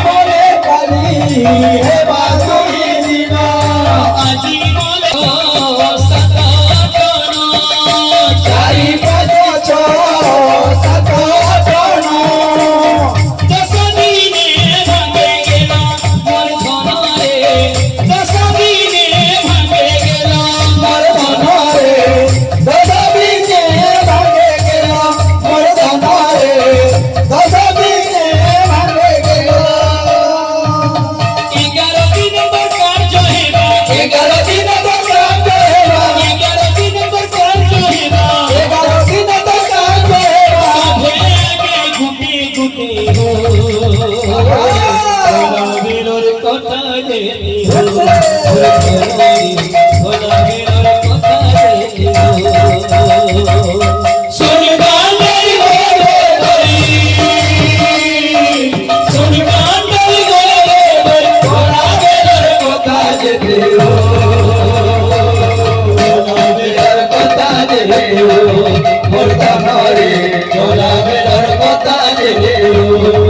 বলে কালি হে বাজুরি দিন আজি বলে সাতজন চারি পাঁচ সাতজন দশ দিনে ভাঙে গেল মোর ধনরে দশ দিনে ভাঙে গেল মোর ধনরে দশ দিনে ভাঙে গেল মোর ধনরে দশ দিনে ভাঙে গেল 11 দিন কার্য হেবা 11 দিন কার্য হেবা 11 দিন কার্য হেবা 11 দিন কার্য হেবা সবে গুটি গুটি হো বেরোর কথা যেতে হো ভোলা বেরোর কথা যেতে হো সুনিবান্ডারি গোরে ধরি সুনিবান্ডারি গোরে ধরি ভোলা বেরোর কথা যেতে হো ভোলা বেরোর কথা যেতে হো মোর ধনরে ভোলা বেরোর কথা যেতে হো